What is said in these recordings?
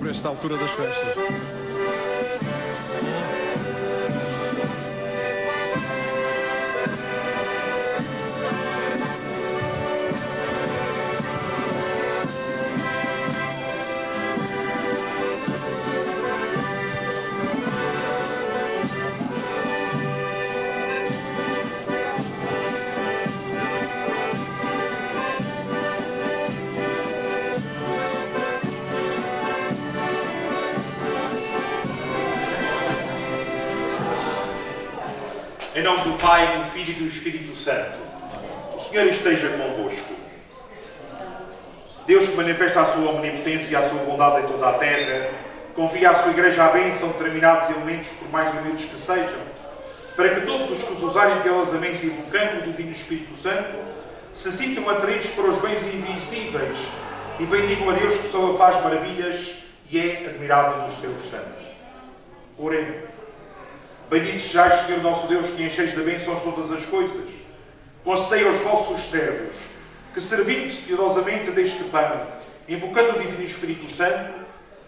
por esta altura das festas. Em nome do Pai, do Filho e do Espírito Santo, o Senhor esteja convosco. Deus que manifesta a sua omnipotência e a sua bondade em toda a terra, confia à sua Igreja a bênção de determinados elementos, por mais humildes que sejam, para que todos os que os usarem piedosamente invocando o Divino Espírito Santo, se sintam atraídos para os bens invisíveis e bendigam a Deus que só faz maravilhas e é admirável nos seus santos. Oremos. Bendito sejais, Senhor nosso Deus, que encheis de bênçãos todas as coisas. Concedei aos vossos servos que, servindo-se piedosamente deste pão, invocando o Divino Espírito Santo,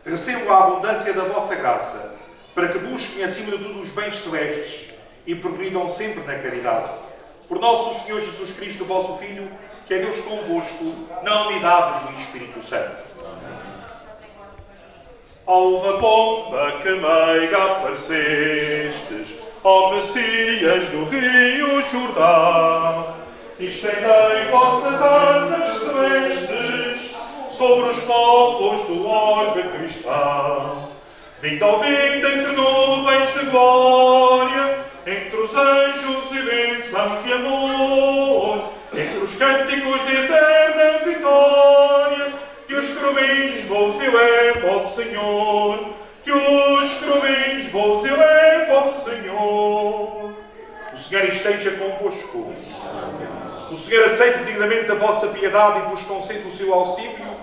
recebam a abundância da vossa graça, para que busquem acima de tudo os bens celestes e progridam sempre na caridade. Por nosso Senhor Jesus Cristo, vosso Filho, que é Deus convosco, na unidade do Espírito Santo. Alva pomba que meiga aparecestes, ó Messias do Rio Jordão, estendei vossas asas celestes sobre os povos do orbe cristão. Vinde ouvindo entre nuvens de glória, entre os anjos e bênçãos de amor, entre os cânticos de eterna vitória, que os querubins voos eleva ao Senhor, que os querubins voos eleva ao Senhor. O Senhor esteja convosco. O Senhor aceite dignamente a vossa piedade e vos conceda o seu auxílio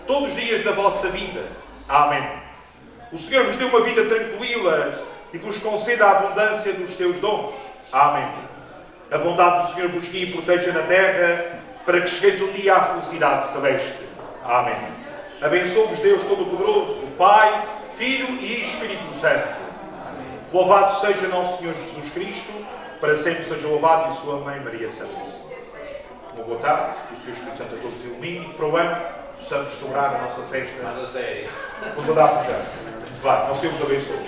todos os dias da vossa vida. Amém. O Senhor vos dê uma vida tranquila e vos conceda a abundância dos seus dons. Amém. A bondade do Senhor vos guie e proteja na terra, para que chegueis um dia à felicidade celeste. Amém. Abençoe-vos Deus Todo-Poderoso, Pai, Filho e Espírito Santo. Louvado seja nosso Senhor Jesus Cristo, para sempre seja louvado, e sua Mãe Maria Santíssima. Uma boa tarde, que o Senhor Espírito Santo a todos ilumine, e para o ano possamos celebrar a nossa festa com toda a pujança. Muito bem, nosso Senhor vos abençoe.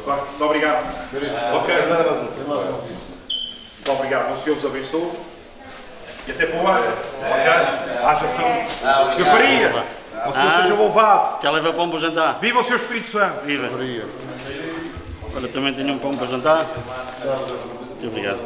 Muito obrigado. Ok. Muito obrigado. Nosso Senhor vos abençoe. E até para o ano. Ok? Haja saúde. Senhor Faria. O Senhor seja louvado. Já leva pão para jantar? Viva o Senhor Espírito Santo. Viva. Olha, também tenho um pão para jantar. Muito obrigado.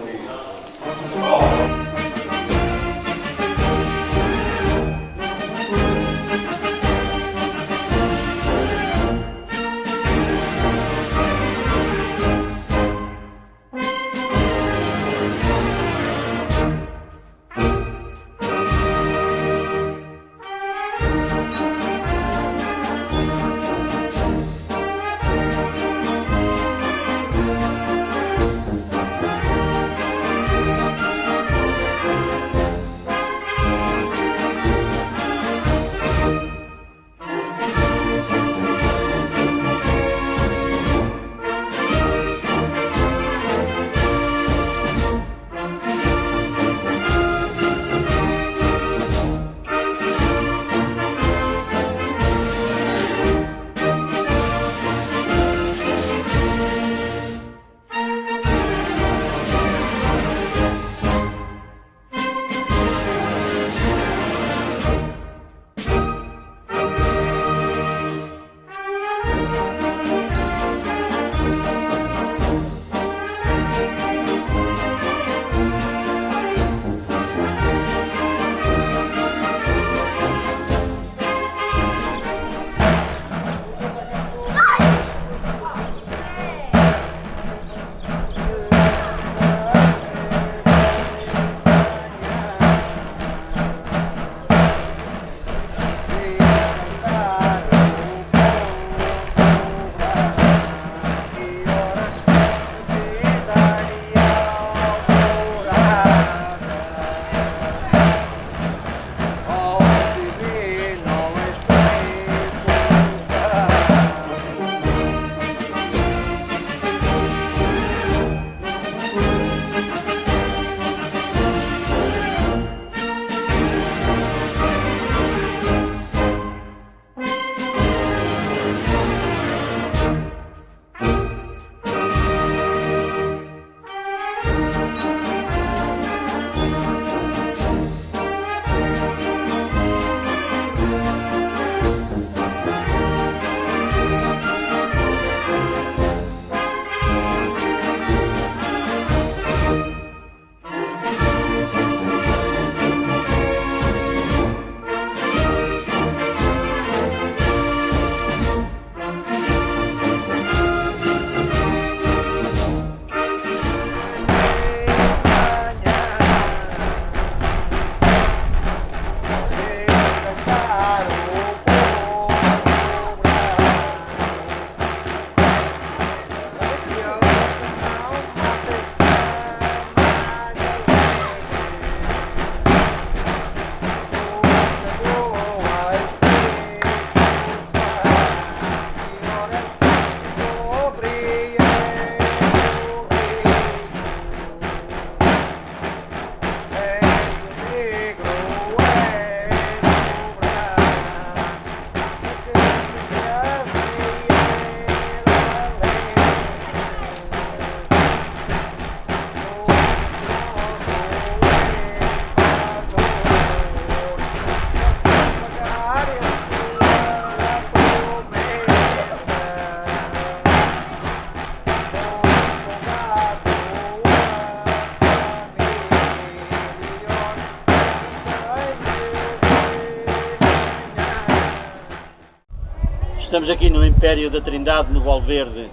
Estamos aqui no Império da Trindade, no Valverde.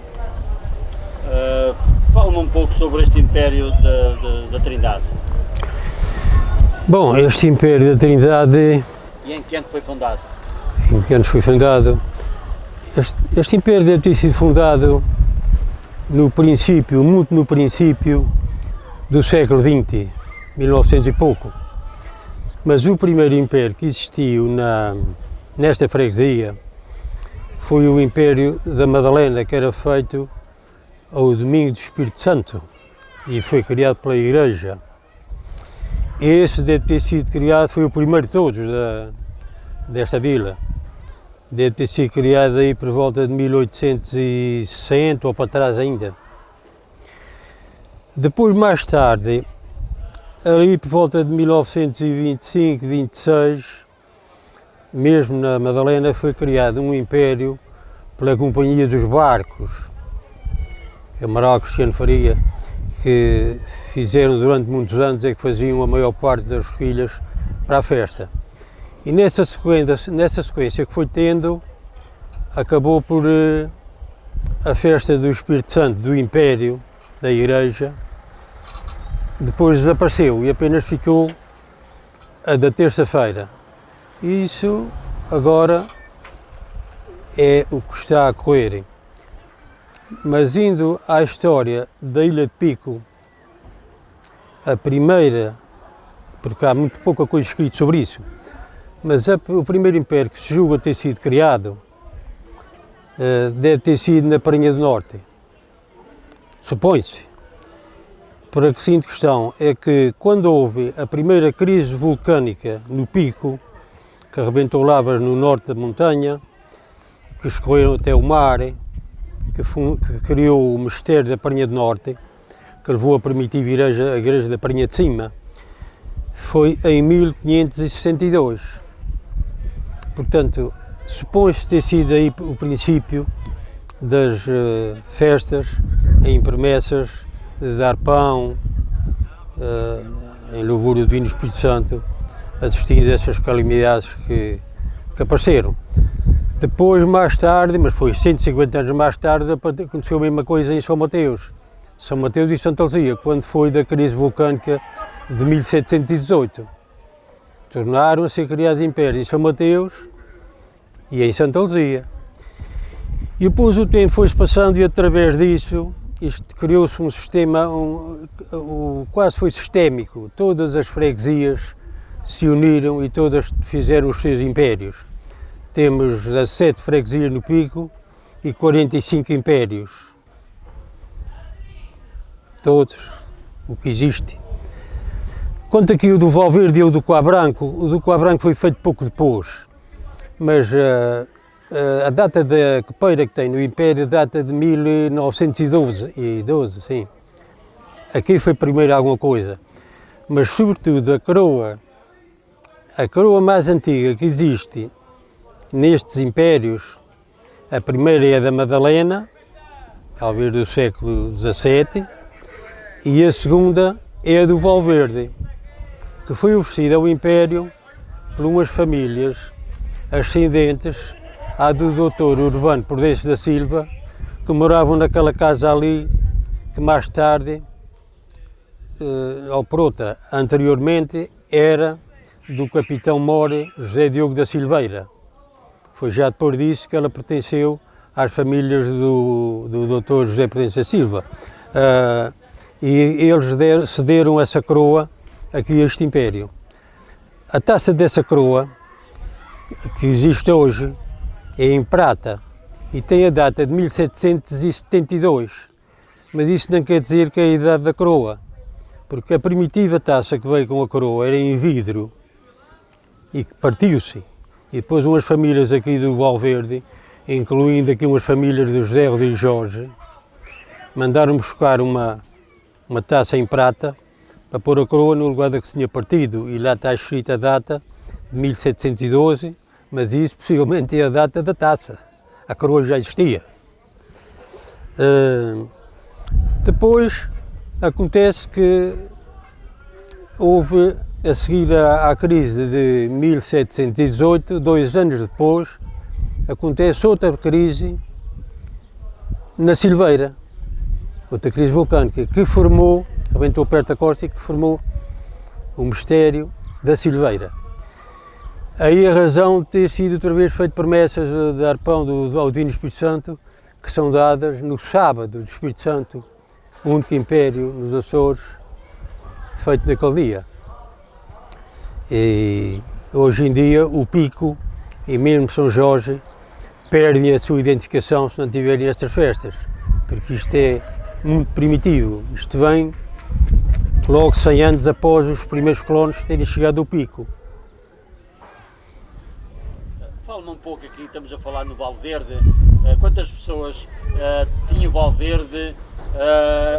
Fala-me um pouco sobre este Império da Trindade. Bom, este Império da Trindade, E em que ano foi fundado? em que anos foi fundado? Este Império deve ter sido fundado muito no princípio do século XX, 1900 e pouco. Mas o primeiro império que existiu nesta freguesia foi o Império da Madalena, que era feito ao domingo do Espírito Santo e foi criado pela Igreja. Esse deve ter sido criado, foi o primeiro de todos desta vila. Deve ter sido criado aí por volta de 1860 ou para trás ainda. Depois, mais tarde, ali por volta de 1925, 26, mesmo na Madalena, foi criado um império pela Companhia dos Barcos, Amaral Cristiano Faria, que fizeram durante muitos anos é que faziam a maior parte das roquilhas para a festa. E nessa sequência que foi tendo, acabou por a festa do Espírito Santo do Império, da Igreja, depois desapareceu e apenas ficou a da terça-feira. Isso agora é o que está a correr. Mas indo à história da Ilha de Pico, a primeira, porque há muito pouca coisa escrita sobre isso, mas o primeiro império que se julga ter sido criado deve ter sido na Prainha do Norte. Supõe-se. Por a seguinte questão, é que quando houve a primeira crise vulcânica no Pico, que arrebentou lavas no norte da montanha, que escorreram até o mar, que criou o mistério da Prainha do Norte, que levou a primitiva igreja da Prainha de Cima, foi em 1562. Portanto, supõe-se ter sido aí o princípio das festas em promessas de dar pão, em louvor do Divino Espírito Santo, assistindo a essas calamidades que apareceram. Depois, mais tarde, mas foi 150 anos mais tarde, aconteceu a mesma coisa em São Mateus e Santa Luzia, quando foi da crise vulcânica de 1718. Tornaram a ser criados impérios em São Mateus e em Santa Luzia. E depois o tempo foi-se passando e através disso criou-se um sistema quase foi sistémico. Todas as freguesias se uniram e todas fizeram os seus impérios. Temos 17 freguesias no Pico e 45 impérios. Todos, o que existe. Quanto aqui o do Valverde e o do Coá Branco foi feito pouco depois, mas a data da copeira que tem no Império data de 1912, sim. Aqui foi primeiro alguma coisa, mas sobretudo a coroa mais antiga que existe nestes impérios, a primeira é a da Madalena, talvez do século XVII, e a segunda é a do Valverde, que foi oferecida ao Império por umas famílias ascendentes à do Dr. Urbano Prudêncio da Silva, que moravam naquela casa ali, que mais tarde, ou por outra, anteriormente, era do capitão-mor José Diogo da Silveira. Foi já depois disso que ela pertenceu às famílias do Dr. José Prudêncio da Silva. E eles cederam essa coroa aqui a este império. A taça dessa coroa, que existe hoje, é em prata e tem a data de 1772, mas isso não quer dizer que é a idade da coroa, porque a primitiva taça que veio com a coroa era em vidro e partiu-se. E depois umas famílias aqui do Valverde, incluindo aqui umas famílias do José Rodrigues Jorge, mandaram buscar uma taça em prata para pôr a coroa no lugar da que se tinha partido, e lá está escrita a data de 1712, mas isso possivelmente é a data da taça. A coroa já existia. Depois acontece que houve, a seguir à crise de 1718, 2 anos depois, acontece outra crise na Silveira, outra crise vulcânica, que formou, rebentou perto da costa e que formou o mistério da Silveira. Aí a razão de ter sido outra vez feito promessas de arpão ao Divino Espírito Santo, que são dadas no sábado do Espírito Santo, o único império nos Açores, feito naquele dia. E hoje em dia o Pico e mesmo São Jorge perdem a sua identificação se não tiverem estas festas, porque isto é muito primitivo. Isto vem logo 100 anos após os primeiros colonos terem chegado ao Pico. Fala-me um pouco aqui, estamos a falar no Valverde, quantas pessoas tinha o Valverde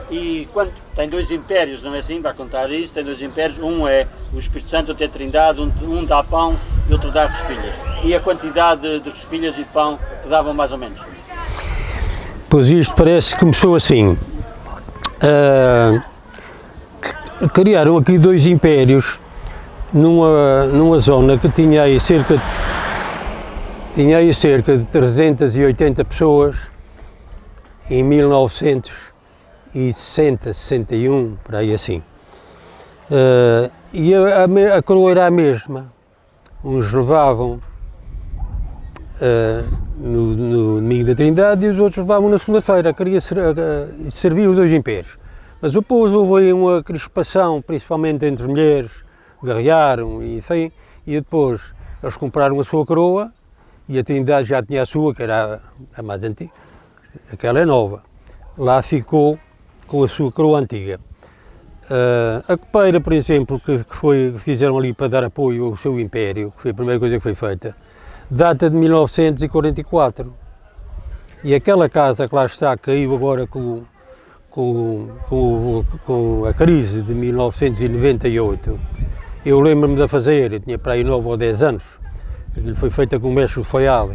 e tem dois impérios, não é assim? Vai contar isso, tem dois impérios, um é o Espírito Santo, outro é a Trindade, um dá pão e outro dá rosquilhas. E a quantidade de rosquilhas e de pão que davam mais ou menos? Pois isto parece que começou assim. Criaram aqui dois impérios numa zona que tinha aí cerca de 380 pessoas em 1960, 61, por aí assim. E a coroa era a mesma. Uns levavam no domingo da Trindade e os outros levavam na segunda-feira. Servia os dois impérios. Mas depois houve uma crispação, principalmente entre mulheres, guerrearam e enfim, e depois eles compraram a sua coroa. E a Trindade já tinha a sua, que era a mais antiga, aquela é nova. Lá ficou com a sua coroa antiga. A copeira, por exemplo, que fizeram ali para dar apoio ao seu império, que foi a primeira coisa que foi feita, data de 1944. E aquela casa que lá está, caiu agora com a crise de 1998. Eu lembro-me de a fazer, eu tinha para aí 9 ou 10 anos. Aquilo foi feita com o mestre do Faial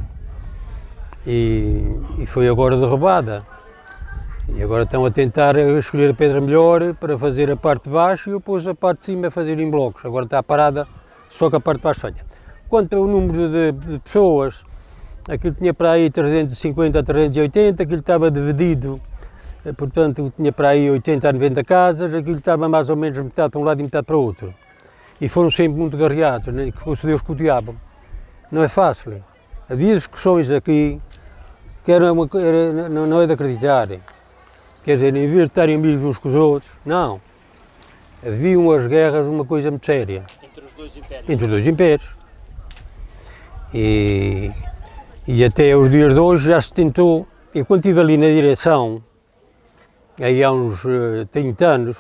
e foi agora derrubada. E agora estão a tentar escolher a pedra melhor para fazer a parte de baixo e depois a parte de cima a fazer em blocos. Agora está parada só com a parte de baixo feita. Quanto ao número de pessoas, aquilo tinha para aí 350 a 380, aquilo estava dividido, portanto tinha para aí 80 a 90 casas, aquilo estava mais ou menos metade para um lado e metade para o outro. E foram sempre muito guerreados, nem que fosse Deus que o diabo. Não é fácil. Havia discussões aqui que não é de acreditar. Quer dizer, em vez de estarem amigos uns com os outros, não. Havia umas guerras, uma coisa muito séria. Entre os dois impérios? Entre os dois impérios. E até os dias de hoje já se tentou, eu quando estive ali na direção, aí há uns 30 anos,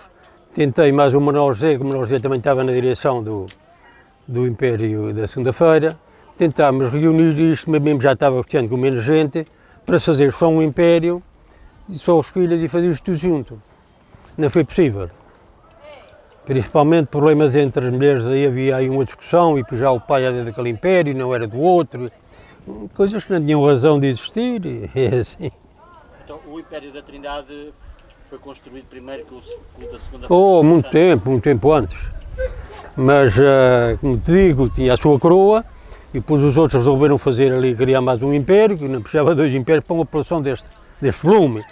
tentei mais o Manuel José, que o Manuel José também estava na direção do Império da segunda-feira, tentámos reunir isto, mas mesmo já estava ficando com menos gente, para fazer só um império, e só os filhos e fazer isto tudo junto. Não foi possível. Principalmente problemas entre as mulheres, aí havia aí uma discussão, e depois já o pai era daquele império, não era do outro, coisas que não tinham razão de existir, e é assim. Então o Império da Trindade foi construído primeiro que o da segunda-feira? Oh, muito tempo antes. Mas, como te digo, tinha a sua coroa, e depois os outros resolveram fazer ali, criar mais um império, que não precisava de dois impérios para uma população deste volume.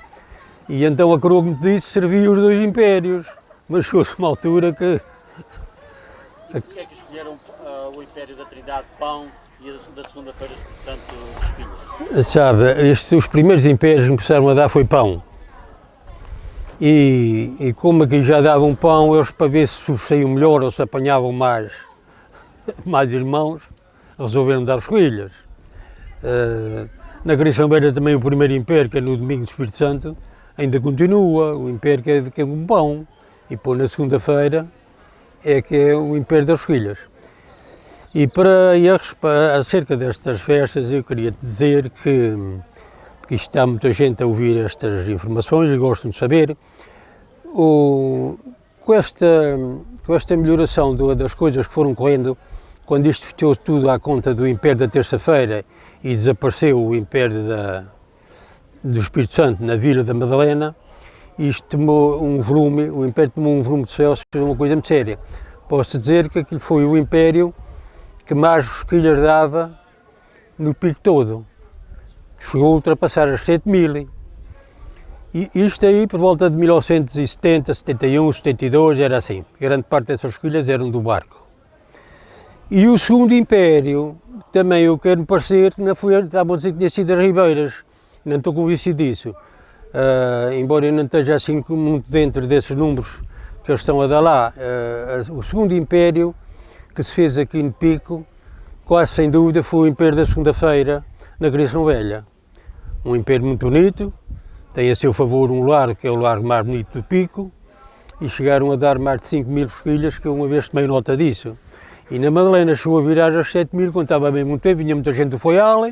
E então a coroa, como te disse, servia os dois impérios, mas chegou-se uma altura que... E porquê é que escolheram o Império da Trindade pão e da segunda-feira o Espírito Santo dos filhos? Sabe, os primeiros impérios que começaram a dar foi pão. E como aqui já davam pão, eles para ver se saíam melhor ou se apanhavam mais irmãos, resolveram dar os coelhas. Na Criação Beira também o primeiro império, que é no domingo do Espírito Santo, ainda continua, o império que é um pão. E depois na segunda-feira é que é o império das filhas. E acerca destas festas eu queria te dizer que, porque isto está muita gente a ouvir estas informações e gostam de saber, com esta melhoração das coisas que foram correndo, quando isto ficou tudo à conta do Império da Terça-feira e desapareceu o Império do Espírito Santo na Vila da Madalena, isto tomou o Império tomou um volume de céus, uma coisa muito séria. Posso dizer que aquilo foi o Império que mais rosquilhas dava no Pico todo. chegou a ultrapassar as 7.000. E isto aí, por volta de 1970, 71, 72, era assim. Grande parte dessas escolhas eram do barco. E o Segundo Império, também eu quero me parecer, que não foi, estavam a dizer que tinha sido as Ribeiras. Não estou convencido disso. Embora eu não esteja assim muito dentro desses números que eles estão a dar lá. O Segundo Império, que se fez aqui no Pico, quase sem dúvida foi o Império da Segunda-feira, na Criação Velha. Um império muito bonito, tem a seu favor um largo, que é o largo mais bonito do Pico, e chegaram a dar mais de 5.000 esquilhas, que eu uma vez tomei nota disso. E na Madalena chegou a virar às 7.000, quando estava bem muito tempo, vinha muita gente do Faial,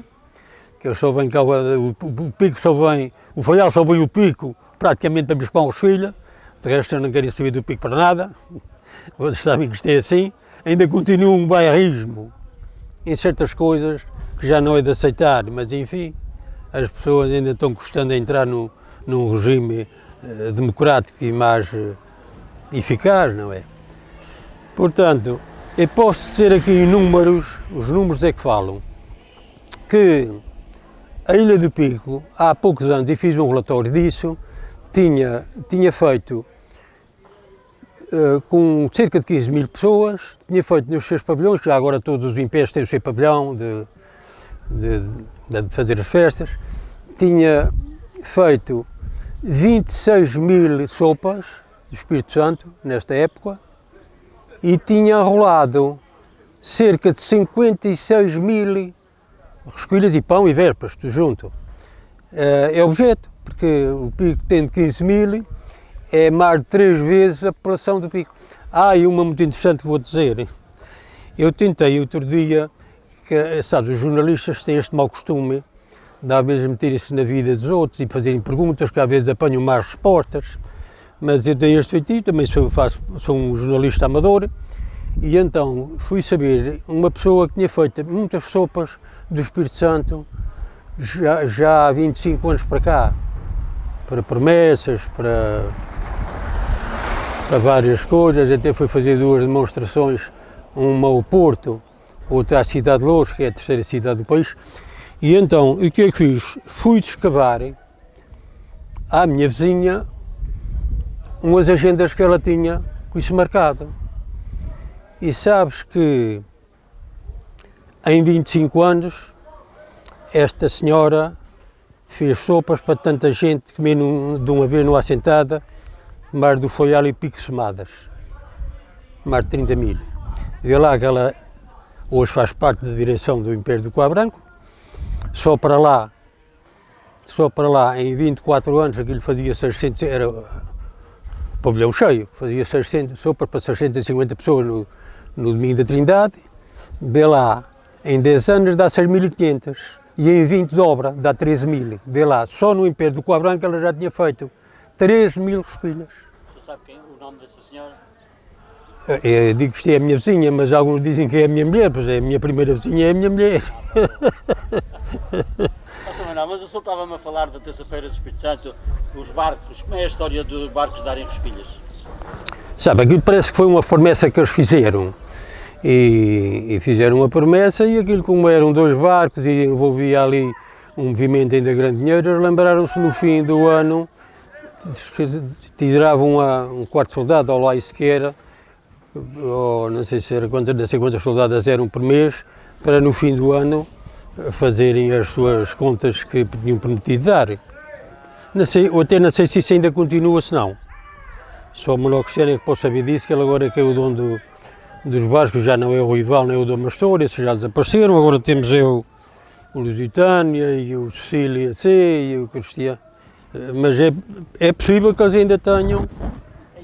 que eu só venho cá, o Pico só vem, o Faial só veio o Pico praticamente para buscar uma esquilha, de resto eu não queria saber do Pico para nada, vocês sabem que isto é assim, ainda continua um bairrismo em certas coisas que já não é de aceitar, mas enfim, as pessoas ainda estão gostando de entrar num regime democrático e mais eficaz, não é? Portanto, eu posso dizer aqui em números, os números é que falam, que a Ilha do Pico, há poucos anos, e fiz um relatório disso, tinha feito com cerca de 15.000 pessoas, tinha feito nos seus pavilhões, já agora todos os impérios têm o seu pavilhão de fazer as festas, tinha feito 26.000 sopas do Espírito Santo, nesta época, e tinha rolado cerca de 56.000 rosquilhas e pão e vespas, tudo junto. É objeto, porque o Pico tendo 15.000, é mais de 3 vezes a população do Pico. E uma muito interessante que vou dizer, eu tentei outro dia, que, sabes, os jornalistas têm este mau costume de às vezes meterem-se na vida dos outros e fazerem perguntas que às vezes apanham más respostas, mas eu tenho este feitiço, também sou um jornalista amador, e então fui saber uma pessoa que tinha feito muitas sopas do Espírito Santo já há 25 anos para cá, para promessas, para várias coisas, até fui fazer 2 demonstrações, uma ao Porto, outra à cidade de Louros, que é a terceira cidade do país, e então o que é que fiz? Fui escavar à minha vizinha umas agendas que ela tinha com isso marcado. E sabes que em 25 anos esta senhora fez sopas para tanta gente comer de uma vez numa assentada, mais do Faial e Pico somadas, mais de 30.000. Vê lá que ela hoje faz parte da direção do Império do Coar Branco, só para lá, em 24 anos, aquilo fazia 600, era o pavilhão cheio, fazia 600 sopas para 650 pessoas no domingo da Trindade, vê lá, em 10 anos dá 6.500, e em 20 dobra dá 13.000, vê lá, só no Império do Coar Branco ela já tinha feito 13.000 rosquilhas. Você sabe o nome dessa senhora? Eu digo que isto é a minha vizinha, mas alguns dizem que é a minha mulher, pois é a minha primeira vizinha, é a minha mulher. Mas eu só estava-me a falar da terça-feira do Espírito Santo, os barcos, como é a história dos barcos darem rosquilhas? Sabe, aquilo parece que foi uma promessa que eles fizeram, e fizeram uma promessa, e aquilo como eram 2 barcos e envolvia ali um movimento ainda grande dinheiro, eles lembraram-se no fim do ano, tiravam um quarto soldado ao lá sequer, ou não sei se era quantas soldadas eram por mês, para no fim do ano fazerem as suas contas que tinham prometido dar. Não sei, ou até não sei se isso ainda continua, se não. Só o Manuel Cristiano é que pode saber disso, que ele agora é que é o dono dos barcos, já não é o Rival nem o Dom Mastor, esses já desapareceram, agora temos o Lusitânia e o Cecília C e o Cristiano. Mas é possível que eles ainda tenham.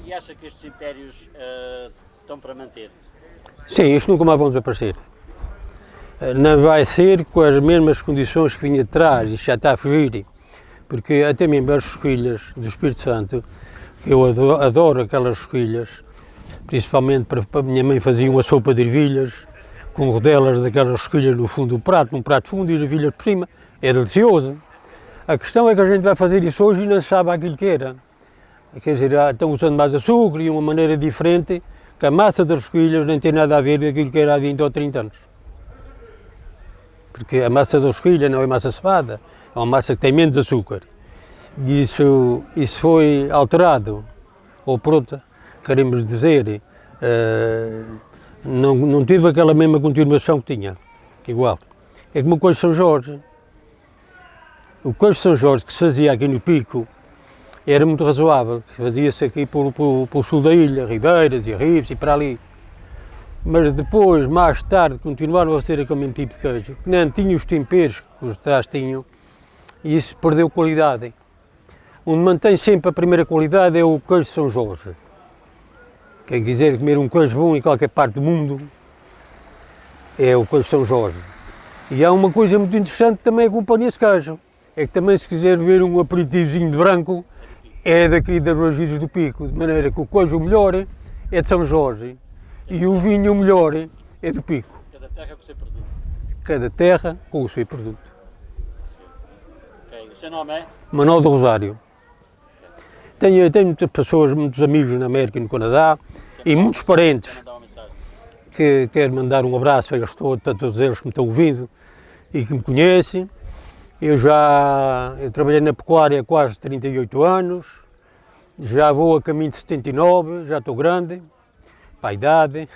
E acha que estes impérios estão para manter? Sim, isto nunca mais vão desaparecer. Não vai ser com as mesmas condições que vinha atrás, isto já está a fugir, porque até mesmo as rosquilhas do Espírito Santo, que eu adoro aquelas rosquilhas, principalmente para a minha mãe fazia uma sopa de ervilhas, com rodelas daquelas rosquilhas no fundo do prato, num prato fundo e as ervilhas por cima, é delicioso. A questão é que a gente vai fazer isso hoje e não sabe aquilo que era. Quer dizer, estão usando mais açúcar e uma maneira diferente, que a massa das rosquilhas nem tem nada a ver com aquilo que era há 20 ou 30 anos. Porque a massa da rosquilha não é massa cevada, É uma massa que tem menos açúcar. Isso foi alterado, ou pronto, queremos dizer, não teve aquela mesma continuação que tinha, igual. É como o Queijo São Jorge. O Queijo São Jorge que se fazia aqui no Pico era muito razoável, fazia-se aqui pelo sul da ilha, Ribeiras e Rives e para ali. Mas depois, mais tarde, continuaram a ser aquele mesmo tipo de queijo, que não tinha os temperos que os de trás tinham, e isso perdeu qualidade. Onde mantém sempre a primeira qualidade é o Queijo São Jorge. Quem quiser comer um queijo bom em qualquer parte do mundo, é o Queijo São Jorge. E há uma coisa muito interessante que também acompanha esse queijo, é que também se quiser beber um aperitivozinho de branco, é daqui das Lagidas do Pico, de maneira que o queijo melhor é de São Jorge e o vinho melhor é do Pico. Cada terra com o seu produto. Cada terra com o seu produto. Okay. O seu nome é? Manuel do Rosário. Tenho muitas pessoas, muitos amigos na América e no Canadá e muitos parentes Mandar uma mensagem. que quero mandar um abraço a eles todos, a todos eles que me estão ouvindo e que me conhecem. Eu trabalhei na pecuária há quase 38 anos, já vou a caminho de 79, já estou grande, para a idade,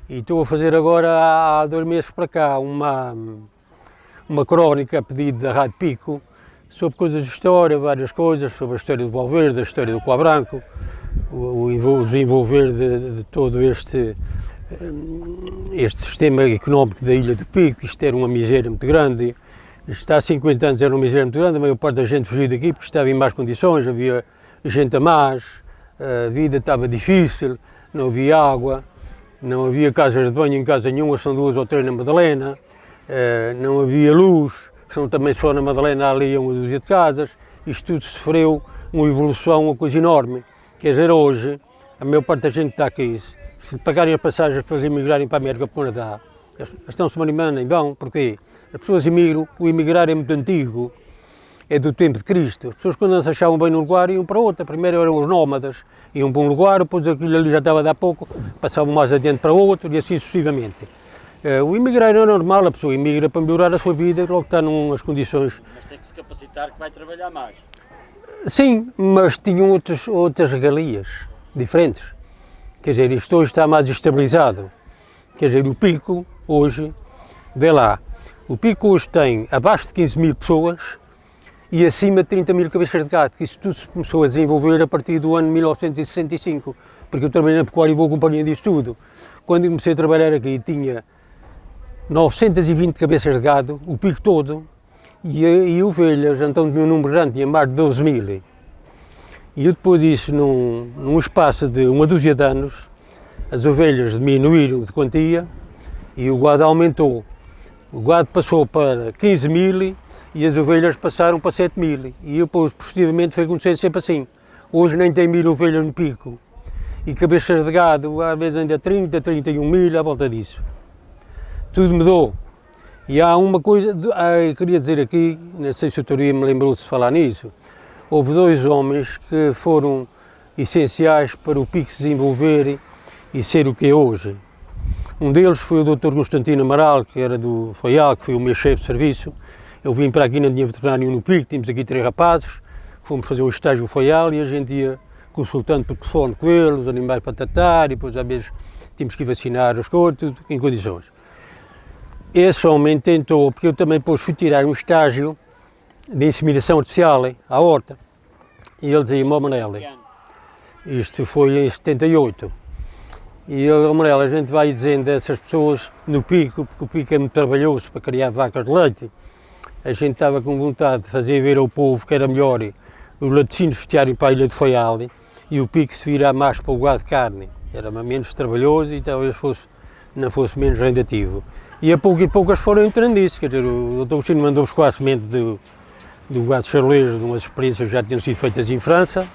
e estou a fazer agora há 2 meses para cá uma crónica a pedido da Rádio Pico sobre coisas de história, várias coisas, sobre a história do Valverde, a história do Coa Branco, o desenvolver de todo este sistema económico da Ilha do Pico. Isto era uma miséria muito grande. Isto há 50 anos era uma miséria muito grande, a maior parte da gente fugiu daqui porque estava em más condições, havia gente a mais, a vida estava difícil, não havia água, não havia casas de banho em casa nenhuma, são 2 ou 3 na Madalena, não havia luz, são também só na Madalena ali uma dúzia de casas. Isto tudo sofreu uma evolução, uma coisa enorme. Quer dizer, hoje, a maior parte da gente está aqui, se pagarem as passagens para eles emigrarem para a América, para o Canadá, eles estão-se animando e vão. Porquê? As pessoas emigram, o emigrar é muito antigo, é do tempo de Cristo. As pessoas, quando não se achavam bem num lugar, iam para outro. Primeiro eram os nómadas, iam para um lugar, depois aquilo ali já estava a dar pouco, passavam mais adiante para outro e assim sucessivamente. O emigrar é normal, a pessoa emigra para melhorar a sua vida, logo está numas condições. Mas tem que se capacitar que vai trabalhar mais. Sim, mas tinham outras regalias diferentes. Quer dizer, isto hoje está mais estabilizado. Quer dizer, o Pico hoje, vê lá, o Pico hoje tem abaixo de 15 mil pessoas e acima de 30 mil cabeças de gado, que isso tudo se começou a desenvolver a partir do ano 1965, porque eu trabalhei na pecuária e vou acompanhando isso tudo. Quando eu comecei a trabalhar aqui tinha 920 cabeças de gado, o Pico todo, e ovelhas, então tinha um número grande, tinha mais de 12 mil. E eu depois disso, num espaço de uma dúzia de anos, as ovelhas diminuíram de quantia e o gado aumentou. O gado passou para 15 mil e as ovelhas passaram para 7 mil. E depois, posteriormente, foi acontecendo sempre assim. Hoje nem tem 1000 ovelhas no Pico. E cabeças de gado, às vezes ainda 30, 31 mil, à volta disso. Tudo mudou. E há uma coisa, eu queria dizer aqui, não sei se o Toria me lembrou-se de falar nisso, houve 2 homens que foram essenciais para o Pico se desenvolver e ser o que é hoje. Um deles foi o Dr. Constantino Amaral, que era do FOIAL, que foi o meu chefe de serviço. Eu vim para aqui na linha veterinária no Pico, tínhamos aqui 3 rapazes, fomos fazer o estágio do FOIAL e a gente ia consultando por telefone com eles, os animais para tratar, e depois às vezes tínhamos que ir vacinar os cotos, tudo em condições. Esse homem tentou, porque eu também depois fui tirar um estágio de inseminação artificial à horta, e ele dizia-me: "Ó Manel, isto foi em 78, e ele: Manel, a gente vai dizendo a essas pessoas no Pico, porque o Pico é muito trabalhoso para criar vacas de leite, a gente estava com vontade de fazer ver ao povo que era melhor os laticínios festearem para a Ilha do Faial e o Pico se virar mais para o gado de carne, era menos trabalhoso e talvez não fosse menos rendativo." E a pouco e poucas foram entrando nisso, quer dizer, o Dr. Agostinho mandou-nos com a semente do gado charolês, de umas experiências que já tinham sido feitas em França,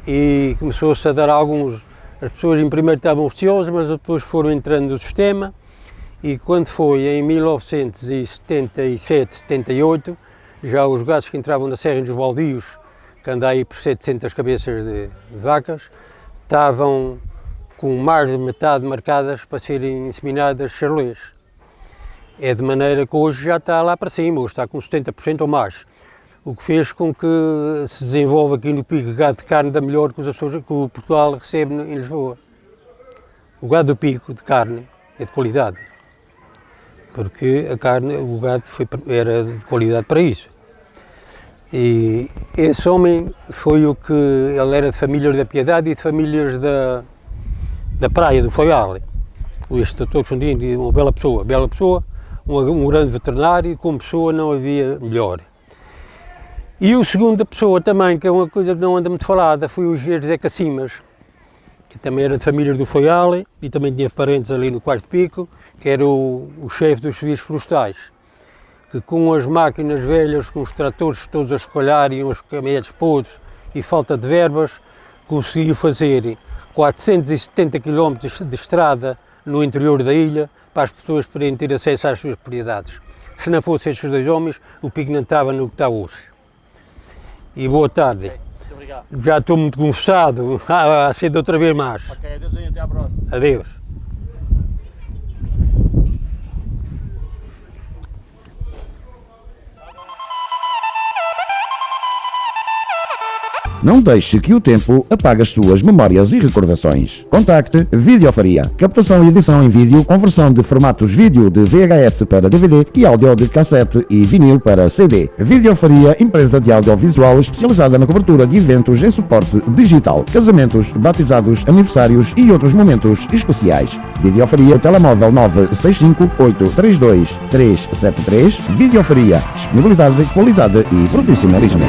e começou-se a dar alguns. As pessoas em primeiro estavam receosas, mas depois foram entrando no sistema, e quando foi em 1977, 78, já os gados que entravam na Serra e nos baldios, que anda aí por 700 cabeças de vacas, estavam com mais de metade marcadas para serem inseminadas charolês. É de maneira que hoje já está lá para cima, hoje está com 70% ou mais. O que fez com que se desenvolva aqui no Pico gado de carne da melhor que o Portugal recebe em Lisboa. O gado do Pico de carne é de qualidade, porque a carne, o gado era de qualidade para isso. E esse homem foi ele era de famílias da Piedade e de famílias da praia, do Foial. Este doutor Fundinho, uma bela pessoa, um grande veterinário, como pessoa não havia melhor. E a segunda pessoa também, que é uma coisa que não anda muito falada, foi o José Cacimas, que também era de famílias do Foial e também tinha parentes ali no Quais de Pico, que era o chefe dos serviços florestais, que com as máquinas velhas, com os tratores todos a escolher e os caminhões podres e falta de verbas, conseguiu fazer 470 km de estrada no interior da ilha para as pessoas poderem ter acesso às suas propriedades. Se não fossem estes dois homens, o Pico não estava no que está hoje. E boa tarde. Okay, muito obrigado. Já estou muito conversado, a ser de outra vez mais. Ok, adeus aí, até à próxima. Adeus. Não deixe que o tempo apague as suas memórias e recordações. Contacte Videofaria. Captação e edição em vídeo, conversão de formatos vídeo de VHS para DVD e áudio de cassete e vinil para CD. Videofaria, empresa de audiovisual especializada na cobertura de eventos em suporte digital, casamentos, batizados, aniversários e outros momentos especiais. Videofaria, telemóvel 965-832-373. Videofaria, disponibilidade, qualidade e profissionalismo.